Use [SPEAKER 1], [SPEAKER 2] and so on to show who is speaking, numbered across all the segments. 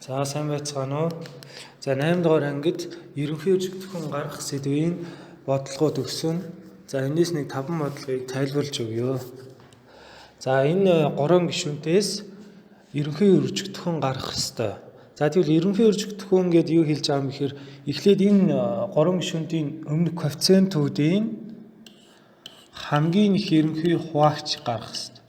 [SPEAKER 1] За сайн байцгаана уу. За 8 дугаар ангид ерөнхий өжигдөхөн гарах сэдвийн бодлогод өгсөн. За энэс нэг 5 бодлогыг тайлбарлаж өгье. За энэ 3 гишүүнтээс ерөнхий өжигдөхөн гарах ёстой. За тэгвэл ерөнхий өжигдөхөн гэдэг юу хэлж байгаа юм гэхээр эхлээд энэ 3 гишүүнтийн өмнөх коэффициентүүдийн хамгийн их ерөнхий хуваагч гарах ёстой.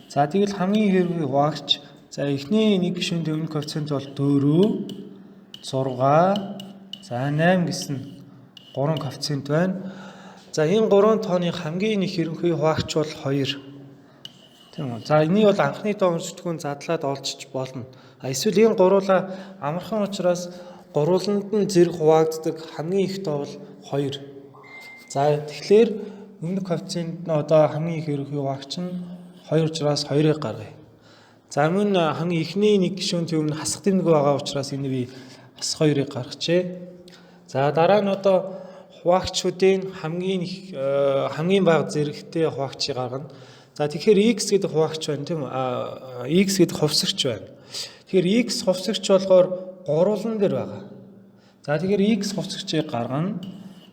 [SPEAKER 1] За тэгвэл хамгийн их ерөнхий хуваагч за эхний нэг гишүүний өмнөх коэффициент бол 4, 6, за 8 гэсэн 3 коэффициент байна. За энэ 3 тооны хамгийн их ерөнхий хуваагч бол 2. Тийм үү. За энийг бол анхны тоо өрсөлдөхүүн задлаад олчиж болно. Эсвэл энэ гуруула амархан учраас гурууланд нь зэрэг хуваагддаг хамгийн их тоо бол 2. За тэгэхээр өмнөх коэффициент нь одоо хамгийн их ерөнхий хуваагч нь 2 учраас 2-ыг гаргая. За мөн хамгийн эхний нэг гишүүнтэй өмнө хасах тэмдэг байгаа учраас энэ би хас 2-ыг гаргачээ. За дараа нь одоо хуваагчдын хамгийн бага зэрэгтэй хуваагчийг гаргана. За тэгэхээр x гэдэг хуваагч байна тийм үү? X гэдэг хувьсагч байна. Тэгэхээр x хувьсагч болохоор гуруулан дээр байгаа. За тэгэхээр x хувьсагчийг гаргана.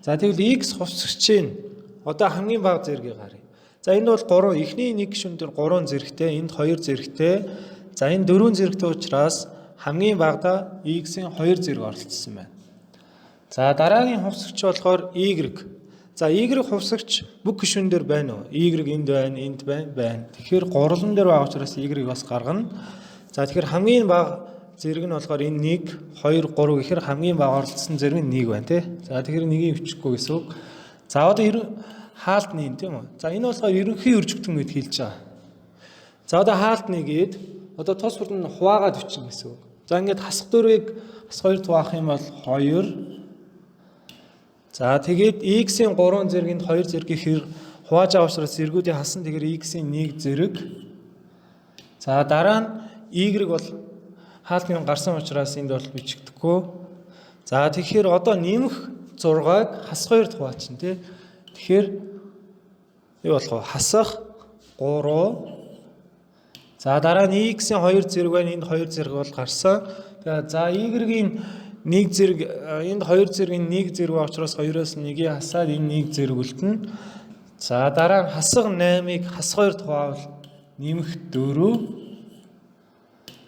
[SPEAKER 1] За тэгвэл x хувьсагчийн одоо хамгийн бага зэргийг гаргая. За энд бол 3 эхний нэг гишүүн дээр 3 зэрэгтэй, энд 2 зэрэгтэй. За энэ 4 зэрэгтэй учраас хамгийн багадаа x-ийн 2 зэрэг оролцсон байна. За дараагийн хувьсагч болохоор y. За y хувьсагч бүх гишүүн дээр байна уу? Y энд байна, энд байна. Тэгэхээр гурлан дээр байгаа учраас y-ийг бас гаргана. За тэгэхээр хамгийн бага зэрэг нь болохоор энэ 1, 2, 3 гэхээр хамгийн бага оролцсон зэрэг нь 1 байна тий. За тэгэхээр 1-ийг өчөхгүй гэсэн үг. За одоо хаалт нь тийм үү? За энэ болохоор ерөнхий өржигдөн гэд хэлж байгаа. За одоо хаалт нэгээд одоо тус бүрд нь хуваагаад өчнө гэсэн үг. За ингээд хасах дөрвийг хас 2 хуваах юм бол 2. За тэгээд x-ийн 3 зэрэгэнд 2 зэрэг гэхээр хувааж байгаа учраас зэргүүдийн хасан тэгэхээр x-ийн 1 зэрэг. За дараа нь y бол хаалтны гарсан учраас энд бол бичигдэхгүй. За тэгэхээр одоо нэмэх 6-ыг хас 2-т хуваачна тий. Тэгэхээр юу болох вэ? Хасах 3. За дараа нь x-ийн 2 зэрэг байна. Энд 2 зэрэг бол гарсан. За y-ийн 1 зэрэг энд 2 зэргийн 1 зэрэг учраас 2-оос 1-ийг хасаад энэ 1 зэрэг үлдэнэ. За дараа нь хасах 8-ыг хас 2-т хуваавал нэмэх 4.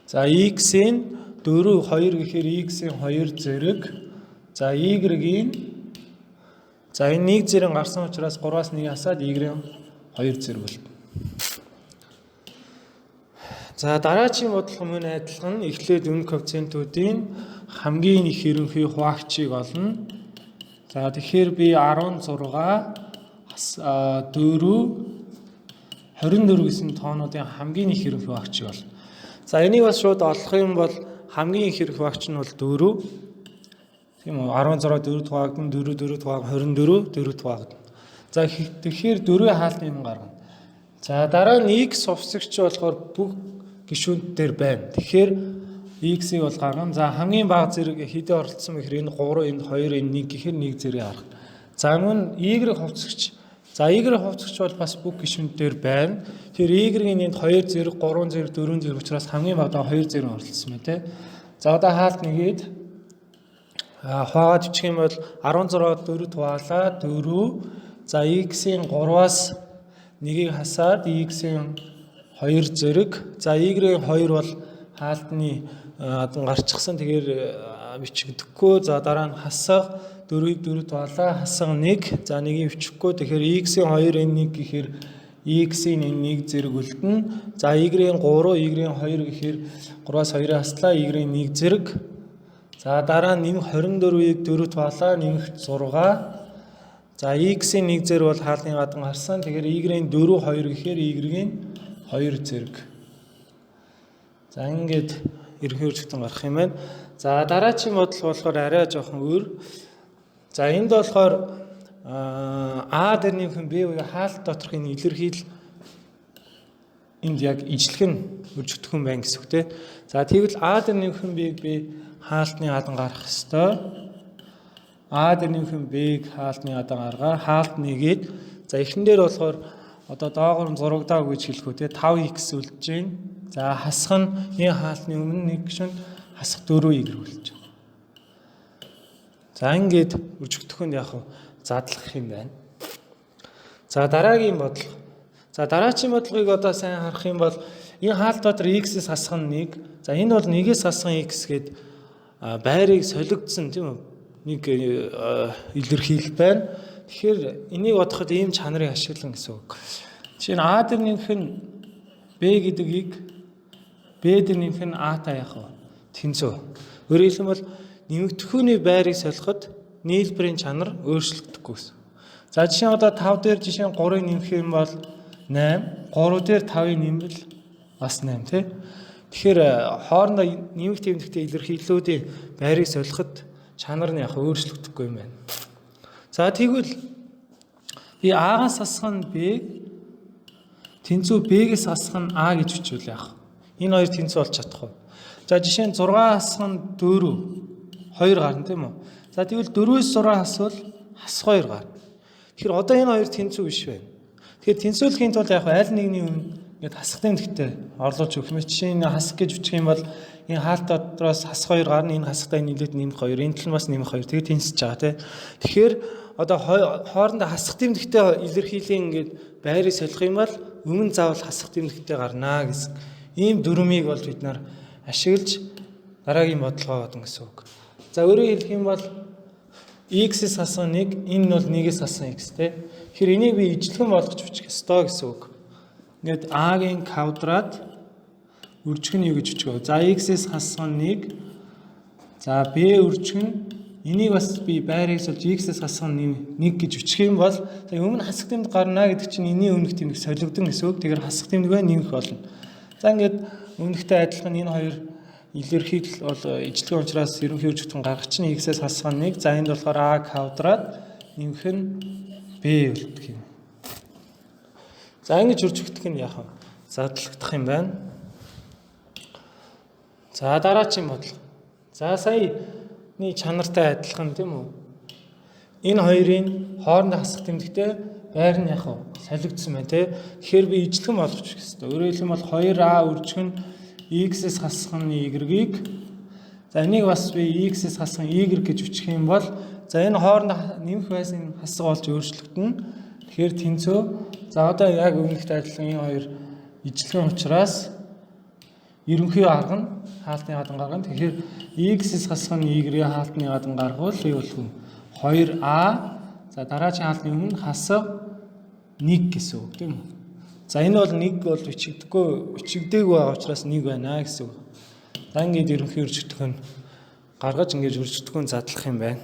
[SPEAKER 1] За x-ийн 4 2 гэхээр x-ийн 2 зэрэг. За y-ийн за энэ 1 зэрэг гарсан учраас 3-аас 1 хасаад y-ийн 2 зэрэг үлдэнэ. За дараагийн бодлого мөн адилхан эхлээд өмнө коэффициентүүдийн хамгийн их ерөнхий хуваагчийг олно. За тэгэхээр би 16 4 24 гэсэн тоонуудын хамгийн их ерөнхий хуваагчийг олно. За энийг бас шууд олох юм бол хамгийн их ерөнхий хуваагч нь бол 4. Тийм үү? 16 4 хуваагдана, 4 4 хуваагдана, 24 4 хуваагдана. За тэгэхээр 4-ийн хаалт юм гаргана. За дараа нь x хувьсагч болохоор бүх гишүүнт дээр байна. Тэгэхээр x-ийг бол гаргана. За хамгийн бага зэрэг хэдийн оролцсон гэхээр энэ 3, энэ 2, энэ 1 гэхээр 1 зэрэг гаргана. За мөн y хувьсагч. За y хувьсагч бол бас бүх гишүүнт дээр байна. Тэгэхээр y-ийн энд 2 зэрэг, 3 зэрэг, 4 зэрэг учраас хамгийн багадаа 2 зэрэг оролцсон байна тий. За одоо хаалт нэгээд хуваагаад бичих юм бол 16 4 хуваалаа 4. За x-ийн 3-аас 1-ийг хасаад x-ийн 2 зэрэг. За y-ийн 2 бол хаалтны гарчихсан. Тэгэхээр бичигдэхгүй. За дараа нь хасах 4-ийг 4 хуваалаа хасах 1. За 1-ийг бичихгүй. Тэгэхээр x-ийн 2 энэ 1 гэхээр x-ийн энэ 1 зэрэг үлдэнэ. За y-ийн 3, y-ийн 2 гэхээр 3-аас 2-ыг хаслаа y-ийн 1 зэрэг. За дараа нь нэмэх 24-ийг 4 хуваалаа нэмэх 6. За x-ийн 1 зэрэг бол хаалтны гадна гарсан. Тэгэхээр y-ийн 4 2 гэхээр y-ийн 2 зэрэг. За ингээд ерөнхий өржигдөн гарах юм байна. За дараагийн бодлого болохоор арай жоохон өөр. За энд болохоор А дээр нэмэх B үе хаалт доторх энэ илэрхийл энд яг ижлэх нь өржигдөх юм байна гэсэн үг тийм. За тэгвэл А дээр нэмэх B-г би хаалтны гадна гаргах ёстой. А дээр нэмэх B-г хаалтны гадна гаргаа. Хаалт нэгээд за эхэн дээр болохоор одоо доогоор нь зурагдааг гэж хэлэх үү те 5x үлдэж байна. За хасах нь энэ хаалтны өмнө нэг гишүүнд хасах 4-ийг эргүүлж байгаа. За ингээд үржигдэхүүнд яг задлах юм байна. За дараагийн бодлого. За дараагийн бодлогыг одоо сайн харах юм бол энэ хаалт дотор x-с хасах нь 1. За энэ бол 1-ээс хасах x гээд байрыг солигдсон тийм үү? Нэг илэрхийлэл байна. Тэгэхээр энийг бодоход ийм чанарыг ашиглан гэсэн үг. Жишээ нь a дээр нэмэх нь b гэдэг ийг b дээр нэмэх нь a-та яах вэ? Тэнцүү. Өөрөөр хэлбэл нэмэгдэхүүний байрыг солиход нийлбэрийн чанар өөрчлөгдөхгүй гэсэн. За жишээ нь одоо 5 дээр жишээ нь 3-ыг нэмэх юм бол 8, 3 дээр 5-ыг нэмвэл бас 8 тий. Тэгэхээр хоорондоо нэмэх тэмдэгтэй илэрхийллүүдийн байрыг солиход чанар нь яг өөрчлөгдөхгүй юм байна. За тэгвэл би А-гаас хасах нь B, тэнцүү B-гээс хасах нь А гэж бичвэл яах? Энэ хоёр тэнцүү болж чадах уу? За жишээ нь 6-аас хасах нь 4, 2 гарна тийм үү? За тэгвэл 4-өөс 6 хасвал хасах 2 гарна. Тэгэхээр одоо энэ хоёр тэнцүү биш байна. Тэгэхээр тэнцүүлэхийн тулд яг аль нэгний өмнө ингээд хасах тэмдэгтэй орлуулж өгөх юм. Жишээ нь хасах гэж бичих юм бол энэ хаалт дотроос хасах 2 гарна, энэ хасахтай нийлээд нэмэх 2, энэ тал бас нэмэх 2. Тэгээд тэнцэж байгаа тийм. Тэгэхээр одоо хоорондоо хасах тэмдэгтэй илэрхийлэн ингээд байрыг солих юм бол өмнө заавал хасах тэмдэгтэй гарнаа гэсэн. Ийм дүрмийг бол бид нар ашиглаж дараагийн бодлогоо бодно гэсэн үг. За өөрөөр хэлэх юм бол x-с хасах 1, энэ нь бол 1-ээс хасах x тийм. Тэгэхээр энийг би ижлэгэн болгож бичих ёстой гэсэн үг. Ингээд a-гийн квадрат үржих нь юу гэж бичгөө. За x-с хасах 1. За b үржих нь энийг бас би байрыг сольж x-с хасах нь 1 гэж бичих юм бол өмнө хасах тэмдэг гарна гэдэг чинь энэний өмнөх тэмдэг солигдсон гэсэн үг. Тэгэхээр хасах тэмдгээ нэмэх болно. За ингээд өмнөхтэй адилхан энэ хоёр илэрхийлэл бол ижлэгэн учраас ерөнхий үржигдэн гаргач нь x-с хасах нь 1. За энд болохоор a квадрат нэмэх нь b болдог юм. За ингэж үржигдэх нь яах вэ? Задлагдах юм байна. За дараагийн бодлого. За саяны чанартай адилхан тийм үү? Энэ хоёрын хоорондоо хасах тэмдэгтэй байр нь яах вэ? Солигдсон байна тий. Тэгэхээр би ижлэгэн болгочих хэрэгтэй. Өөрөөр хэлбэл 2a үржих нь x-с хасах нь y-ийг за энийг бас би x-с хасах нь y гэж бичих юм бол за энэ хоорондоо нэмэх байсан хасаг болж өөрчлөгдөнө. Тэгэхээр тэнцүү. За одоо яг өмнөхтэй адилхан энэ хоёр ижлэгэн учраас ерөнхий арга нь хаалтны гадан гаргана. Тэгэхээр x-с хасах нь y-ийн хаалтны гадан гаргавал юу болох вэ? 2a за дараагийн хаалтны өмнө хасах 1 гэсэн үг тийм үү? За энэ бол 1 бол бичигдээгүй байгаа учраас 1 байна гэсэн үг. За ингээд ерөнхий үржигдэх нь гаргаж ингээд үржигдэх нь задлах юм байна.